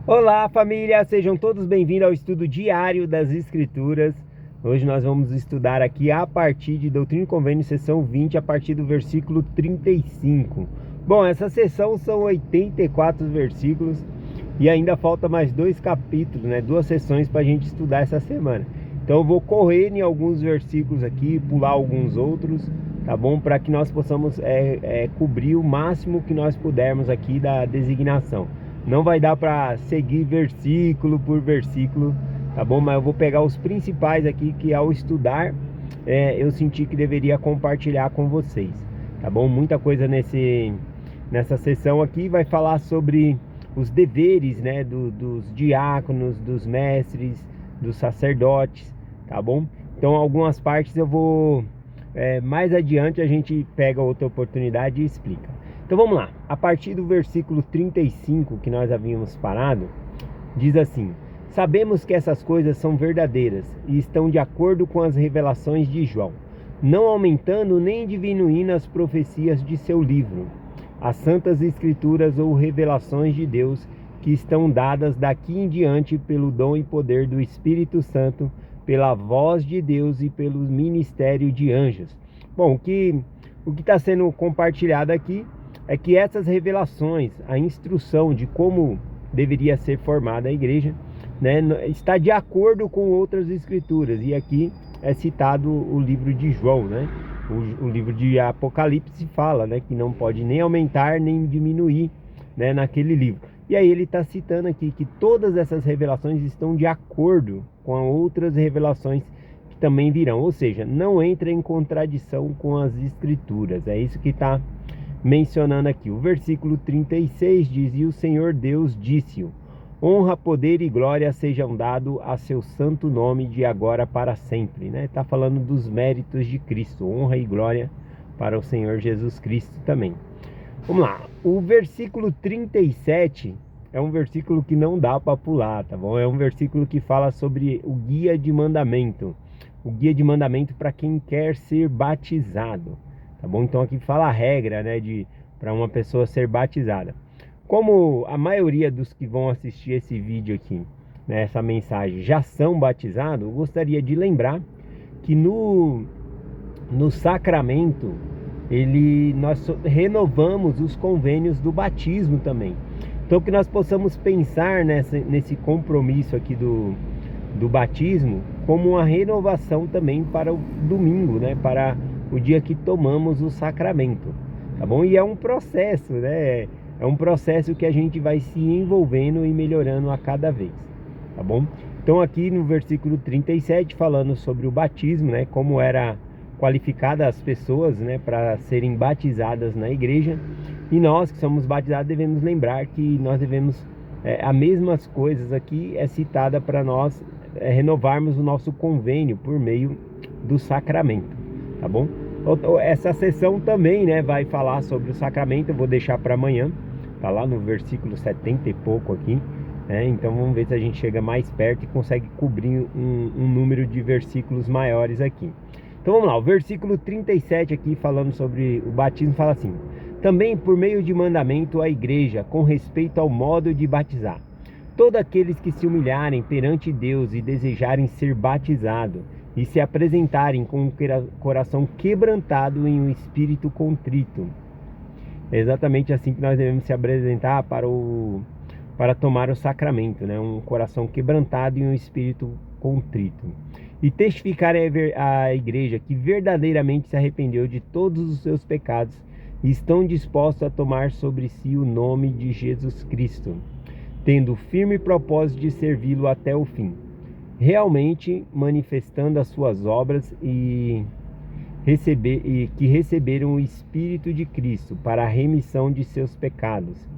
Olá, família! Sejam todos bem-vindos ao estudo diário das Escrituras. Hoje nós vamos estudar aqui a partir de Doutrina e Convênio, sessão 20, a partir do versículo 35. Bom, essa sessão são 84 versículos e ainda falta mais 2 capítulos, né? 2 sessões para a gente estudar essa semana. Então eu vou correr em alguns versículos aqui, pular alguns outros, tá bom? Para que nós possamos cobrir o máximo que nós pudermos aqui da designação. Não vai dar para seguir versículo por versículo, tá bom? Mas eu vou pegar os principais aqui que ao estudar eu senti que deveria compartilhar com vocês, tá bom? Muita coisa nessa sessão aqui vai falar sobre os deveres, né, dos diáconos, dos mestres, dos sacerdotes, tá bom? Então algumas partes eu vou mais adiante a gente pega outra oportunidade e explica. Então vamos lá, a partir do versículo 35 que nós havíamos parado, diz assim: sabemos que essas coisas são verdadeiras e estão de acordo com as revelações de João, não aumentando nem diminuindo as profecias de seu livro, as santas escrituras ou revelações de Deus que estão dadas daqui em diante pelo dom e poder do Espírito Santo, pela voz de Deus e pelo ministério de anjos. Bom, o que está sendo compartilhado aqui é que essas revelações, a instrução de como deveria ser formada a igreja, né, está de acordo com outras escrituras. E aqui é citado o livro de João, né? O livro de Apocalipse fala, né, que não pode nem aumentar nem diminuir, né, naquele livro. E aí ele está citando aqui que todas essas revelações estão de acordo com outras revelações que também virão. Ou seja, não entra em contradição com as escrituras. É isso que está mencionando aqui. O versículo 36 diz: e o Senhor Deus disse-o: honra, poder e glória sejam dados a seu santo nome de agora para sempre, né? Está falando dos méritos de Cristo, honra e glória para o Senhor Jesus Cristo também. Vamos lá, o versículo 37 é um versículo que não dá para pular, tá bom? É um versículo que fala sobre o guia de mandamento, o guia de mandamento para quem quer ser batizado. Tá bom? Então aqui fala a regra, né, para uma pessoa ser batizada. Como a maioria dos que vão assistir esse vídeo aqui, né, essa mensagem, já são batizados, eu gostaria de lembrar que no sacramento nós renovamos os convênios do batismo também. Então que nós possamos pensar nesse compromisso aqui do batismo como uma renovação também para o domingo, né, para o dia que tomamos o sacramento, tá bom? E é um processo, né? É um processo que a gente vai se envolvendo e melhorando a cada vez, tá bom? Então aqui no versículo 37, falando sobre o batismo, né? Como era qualificada as pessoas, né, para serem batizadas na igreja. E nós que somos batizados devemos lembrar que nós devemos, as mesmas coisas aqui é citada para nós renovarmos o nosso convênio por meio do sacramento, tá bom? Essa sessão também, né, vai falar sobre o sacramento. Eu vou deixar para amanhã, tá lá no versículo 70 e pouco aqui, né? Então vamos ver se a gente chega mais perto e consegue cobrir um número de versículos maiores aqui. Então vamos lá, o versículo 37 aqui, falando sobre o batismo, fala assim: também por meio de mandamento a igreja, com respeito ao modo de batizar, todos aqueles que se humilharem perante Deus e desejarem ser batizados e se apresentarem com um coração quebrantado em um espírito contrito. É exatamente assim que nós devemos se apresentar para tomar o sacramento, né? Um coração quebrantado e um espírito contrito. E testificar à igreja que verdadeiramente se arrependeu de todos os seus pecados e estão dispostos a tomar sobre si o nome de Jesus Cristo, tendo firme propósito de servi-lo até o fim, realmente manifestando as suas obras e que receberam o Espírito de Cristo para a remissão de seus pecados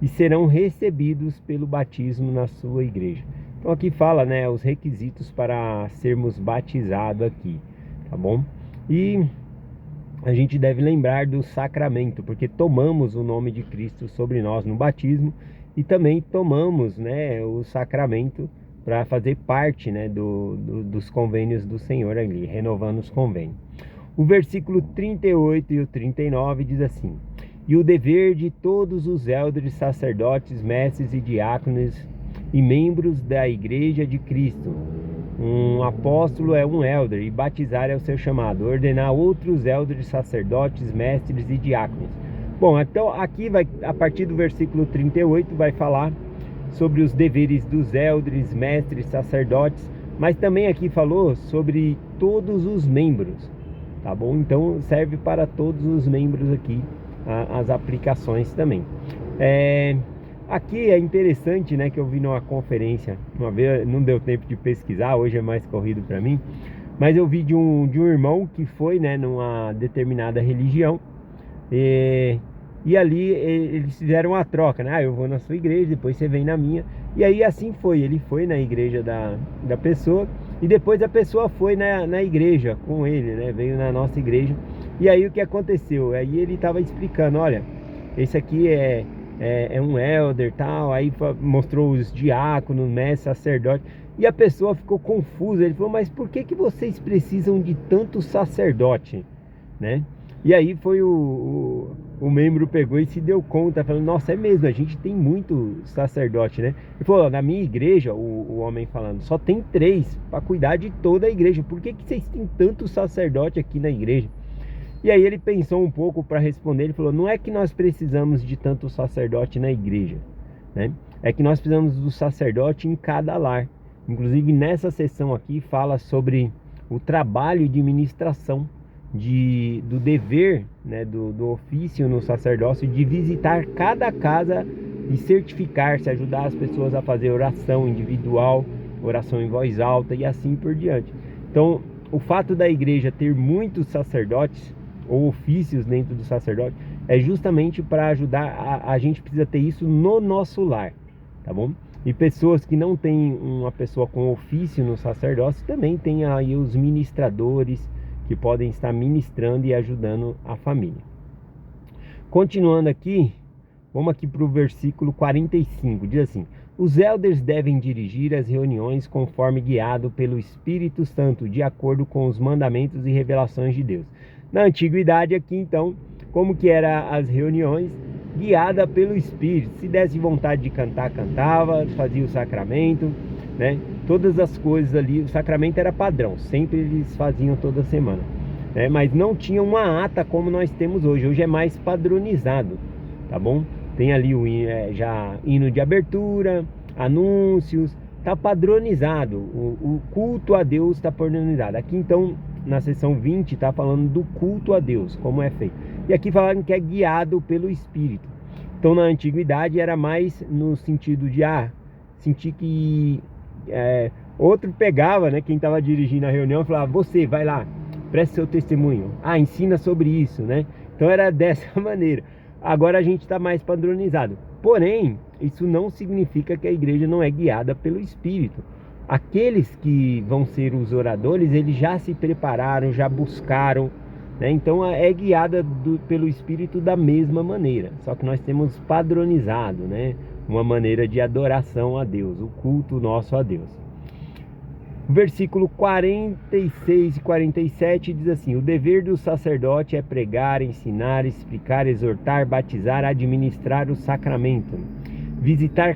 e serão recebidos pelo batismo na sua igreja. Então aqui fala, né, os requisitos para sermos batizados aqui, tá bom? E a gente deve lembrar do sacramento, porque tomamos o nome de Cristo sobre nós no batismo e também tomamos, né, o sacramento para fazer parte, né, dos convênios do Senhor ali, renovando os convênios. O versículo 38 e o 39 diz assim: e o dever de todos os eldres, sacerdotes, mestres e diáconos e membros da Igreja de Cristo. Um apóstolo é um elder, e batizar é o seu chamado. Ordenar outros elders, sacerdotes, mestres e diáconos. Bom, então aqui vai, a partir do versículo 38, vai falar sobre os deveres dos elders, mestres, sacerdotes, mas também aqui falou sobre todos os membros, tá bom? Então serve para todos os membros aqui, as aplicações também. Aqui é interessante, né, que eu vi numa conferência, uma vez, não deu tempo de pesquisar, hoje é mais corrido para mim, mas eu vi de um irmão que foi, né, numa determinada religião, e ali eles fizeram a troca, né? Eu vou na sua igreja, depois você vem na minha. E aí assim foi, ele foi na igreja da pessoa, e depois a pessoa foi na igreja com ele, né? Veio na nossa igreja. E aí o que aconteceu? Aí ele estava explicando, olha, esse aqui é um elder, tal. Aí mostrou os diáconos, mestres, sacerdotes. E a pessoa ficou confusa. Ele falou, mas por que vocês precisam de tanto sacerdote, né? E aí foi o membro pegou e se deu conta, falando, nossa, é mesmo, a gente tem muito sacerdote, né? Ele falou, na minha igreja, o homem falando, só tem 3 para cuidar de toda a igreja. Por que vocês têm tanto sacerdote aqui na igreja? E aí ele pensou um pouco para responder, ele falou, não é que nós precisamos de tanto sacerdote na igreja, né? É que nós precisamos do sacerdote em cada lar. Inclusive nessa sessão aqui fala sobre o trabalho de ministração, do dever, né, do ofício no sacerdócio, de visitar cada casa e certificar-se, ajudar as pessoas a fazer oração individual, oração em voz alta e assim por diante. Então, o fato da igreja ter muitos sacerdotes ou ofícios dentro do sacerdote é justamente para ajudar, a gente precisa ter isso no nosso lar, tá bom? E pessoas que não têm uma pessoa com ofício no sacerdócio, também tem aí os ministradores, que podem estar ministrando e ajudando a família. Continuando aqui, vamos aqui para o versículo 45, diz assim, os elders devem dirigir as reuniões conforme guiado pelo Espírito Santo, de acordo com os mandamentos e revelações de Deus. Na antiguidade aqui, então, como que eram as reuniões? Guiada pelo Espírito. Se desse vontade de cantar, cantava, fazia o sacramento, né? Todas as coisas ali, o sacramento era padrão, sempre eles faziam toda semana, né? Mas não tinha uma ata como nós temos hoje. Hoje é mais padronizado, tá bom? Tem ali o já hino de abertura, anúncios, tá padronizado. O culto a Deus está padronizado. Aqui então, na seção 20, está falando do culto a Deus, como é feito. E aqui falaram que é guiado pelo Espírito. Então na antiguidade era mais no sentido de sentir que outro pegava, né, quem estava dirigindo a reunião, e falava, você vai lá, preste seu testemunho, ensina sobre isso, né? Então era dessa maneira. Agora a gente está mais padronizado, porém isso não significa que a igreja não é guiada pelo Espírito. Aqueles que vão ser os oradores, eles já se prepararam, já buscaram, né? Então é guiada pelo Espírito da mesma maneira, só que nós temos padronizado, né, uma maneira de adoração a Deus, o culto nosso a Deus. Versículo 46 e 47 diz assim, o dever do sacerdote é pregar, ensinar, explicar, exortar, batizar, administrar o sacramento, visitar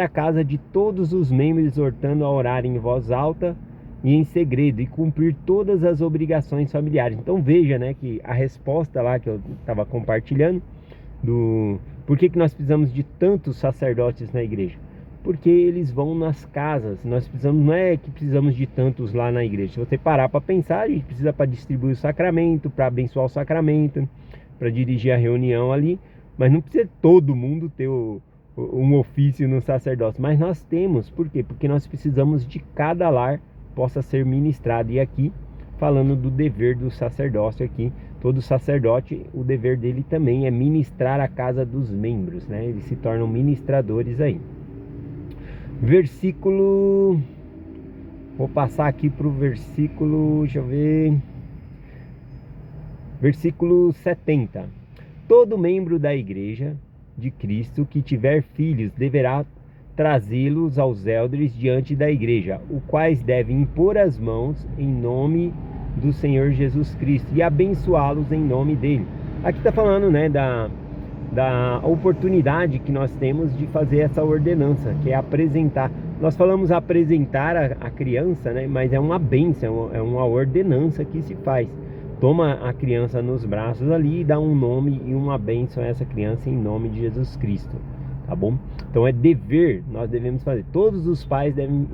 a casa de todos os membros, exortando a orar em voz alta e em segredo, e cumprir todas as obrigações familiares. Então veja, né, que a resposta lá que eu estava compartilhando, por que nós precisamos de tantos sacerdotes na igreja? Porque eles vão nas casas. Nós precisamos, não é que precisamos de tantos lá na igreja. Se você parar para pensar, a gente precisa para distribuir o sacramento, para abençoar o sacramento, para dirigir a reunião ali, mas não precisa todo mundo ter um ofício no sacerdócio. Mas nós temos, por quê? Porque nós precisamos de cada lar possa ser ministrado. E aqui, falando do dever do sacerdócio aqui, todo sacerdote, o dever dele também é ministrar a casa dos membros, né? Eles se tornam ministradores aí. Versículo... Vou passar aqui para o versículo... Deixa eu ver... Versículo 70. Todo membro da igreja de Cristo que tiver filhos deverá trazê-los aos elders diante da igreja, os quais devem impor as mãos em nome do Senhor Jesus Cristo e abençoá-los em nome dele. Aqui está falando, né, da oportunidade que nós temos de fazer essa ordenança, que é apresentar. Nós falamos apresentar a criança, né? Mas é uma bênção, é uma ordenança que se faz. Toma a criança nos braços ali e dá um nome e uma bênção a essa criança em nome de Jesus Cristo, tá bom? Então é dever, nós devemos fazer. Todos os pais devem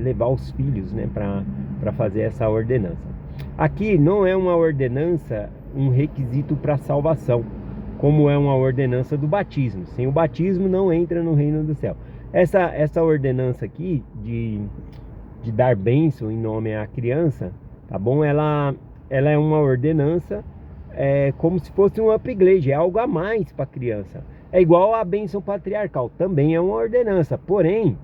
levar os filhos, né, para fazer essa ordenança. Aqui não é uma ordenança, um requisito para salvação, como é uma ordenança do batismo. Sem o batismo não entra no reino do céu. Essa ordenança aqui de dar bênção em nome à criança, tá bom? Ela é uma ordenança, como se fosse um upgrade, é algo a mais para a criança. É igual a bênção patriarcal, também é uma ordenança, porém,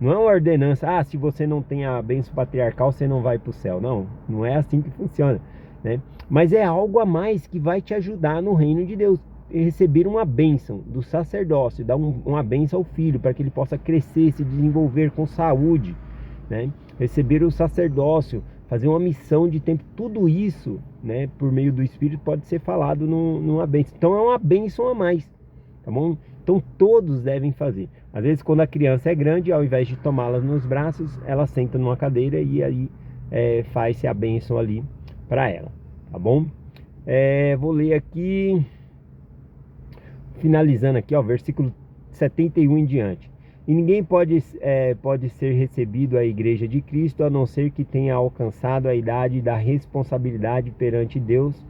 não é uma ordenança, se você não tem a bênção patriarcal, você não vai para o céu. Não, não é assim que funciona, né? Mas é algo a mais que vai te ajudar no reino de Deus. Receber uma bênção do sacerdócio, dar uma bênção ao filho, para que ele possa crescer, se desenvolver com saúde, né? Receber o sacerdócio, fazer uma missão de tempo, tudo isso, né, por meio do Espírito pode ser falado numa bênção. Então é uma bênção a mais, tá bom? Então todos devem fazer. Às vezes quando a criança é grande, ao invés de tomá-la nos braços, ela senta numa cadeira e aí faz-se a bênção ali para ela, tá bom? Vou ler aqui, finalizando aqui, ó, versículo 71 em diante. E ninguém pode ser recebido à igreja de Cristo a não ser que tenha alcançado a idade da responsabilidade perante Deus,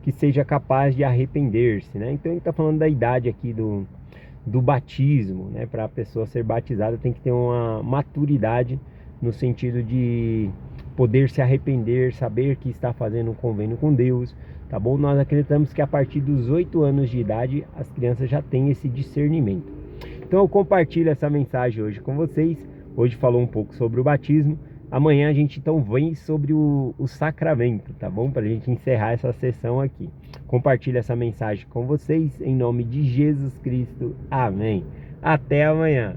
que seja capaz de arrepender-se, né? Então ele está falando da idade aqui do batismo, né? Para a pessoa ser batizada tem que ter uma maturidade no sentido de poder se arrepender, saber que está fazendo um convênio com Deus, tá bom? Nós acreditamos que a partir dos 8 anos de idade as crianças já têm esse discernimento. Então eu compartilho essa mensagem hoje com vocês. Hoje falou um pouco sobre o batismo. Amanhã a gente então vem sobre o sacramento, tá bom? Para a gente encerrar essa sessão aqui. Compartilho essa mensagem com vocês em nome de Jesus Cristo. Amém. Até amanhã.